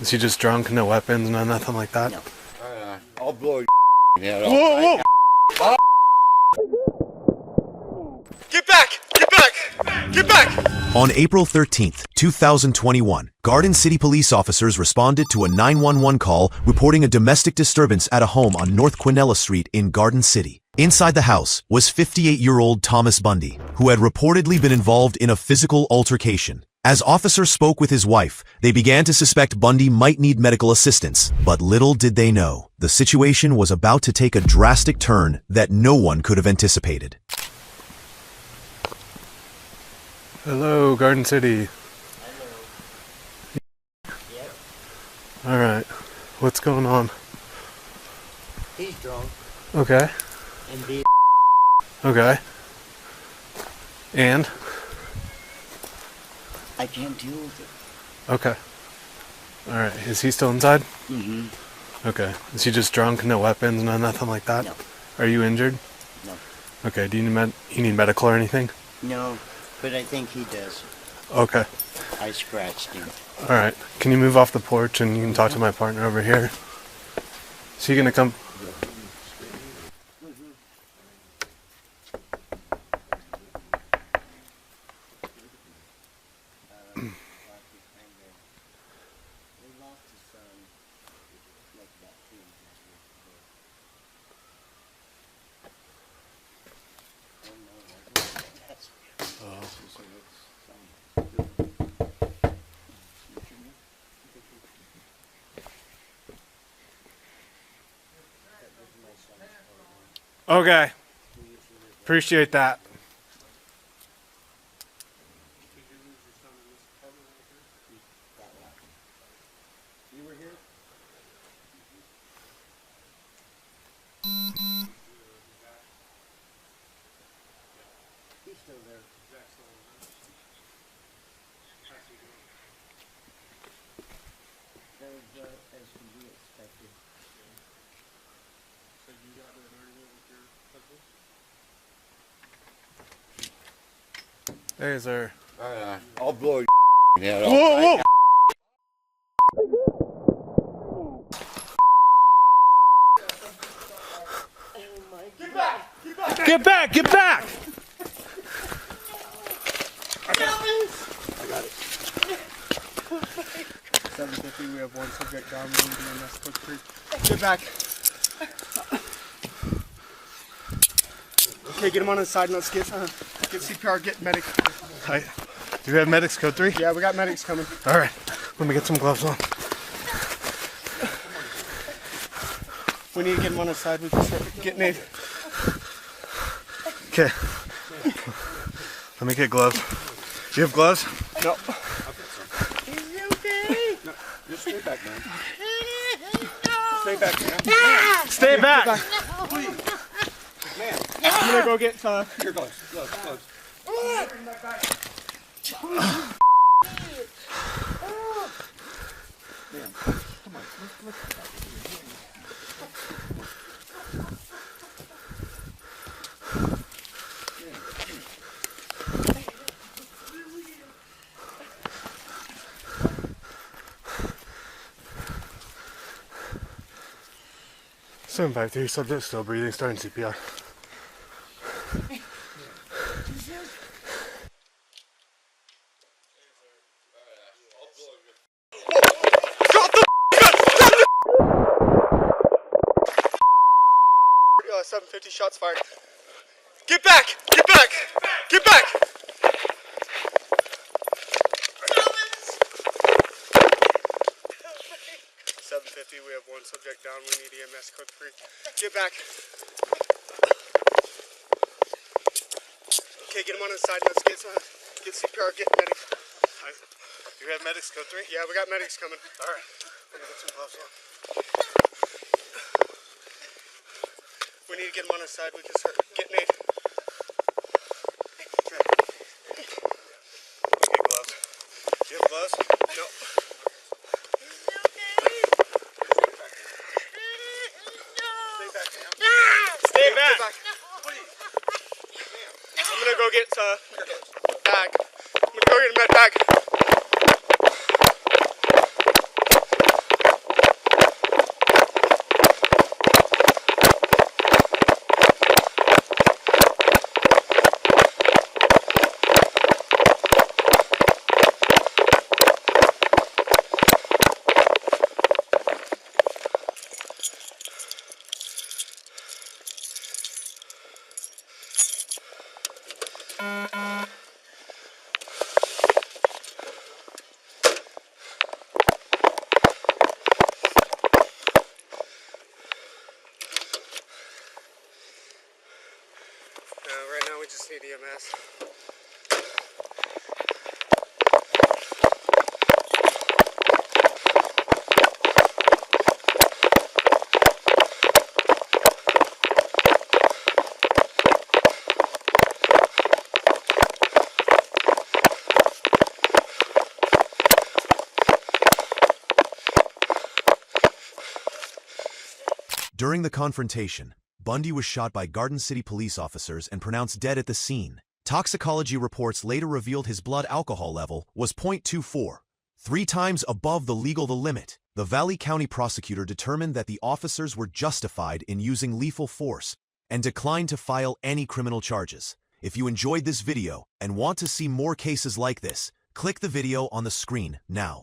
Is he just drunk, no weapons, no nothing like that? No. I'll blow your head off. Whoa, whoa! Get back! Get back! Get back! On April 13th, 2021, Garden City police officers responded to a 911 call reporting a domestic disturbance at a home on North Quinella Street in Garden City. Inside the house was 58-year-old Thomas Bunde, who had reportedly been involved in a physical altercation. As officers spoke with his wife, they began to suspect Bunde might need medical assistance. But little did they know, the situation was about to take a drastic turn that no one could have anticipated. Hello, Garden City. Hello. Yep. Alright, what's going on? He's drunk. Okay. And being Okay. And? I can't deal with it. Okay. Alright, is he still inside? Mm-hmm. Okay. Is he just drunk, no weapons, no nothing like that? No. Are you injured? No. Okay, do you need medical or anything? No, but I think he does. Okay. I scratched him. Alright, can you move off the porch and you can talk to my partner over here? Is he gonna come? Okay. Appreciate that. You were here? He's still there. As can be expected. So you got an argument with your husband? Hey, sir. I'll blow your head off. Whoa, whoa! Get back! Get back! Get back! Get back! I got it. 750, we have one subject down, we need to EMS quick creek. Get back. Okay, get him on the side and let's get CPR, get medic. Hi. Do we have medics code 3? Yeah, we got medics coming. Alright, let me get some gloves on. We need to get him on the side, we can start getting aid. Okay. Let me get gloves. Do you have gloves? No. Is it okay? No, just stay back, man. Stay back, man. Stay back! Man, I'm gonna go get Here goes. Gloves. Man, come on, let's Seven 5-3, subject still breathing, starting CPR. go. 750 shots fired. Get back! Get back! Get back! 750, we have one subject down, we need EMS code 3. Get back. Okay, get him on the side, let's get CPR, get medic. Do we have medics code 3? Yeah, we got medics coming. Alright, let me get some gloves on. We need to get him on the side, we can start getting aid. Okay. Let's get gloves. Do you have gloves? No. Stay back! I'm gonna go get bag. I'm gonna go get a med bag. Right now we just need EMS. During the confrontation, Bunde was shot by Garden City police officers and pronounced dead at the scene. Toxicology reports later revealed his blood alcohol level was .24, 3 times above the legal limit. The Valley County prosecutor determined that the officers were justified in using lethal force and declined to file any criminal charges. If you enjoyed this video and want to see more cases like this, click the video on the screen now.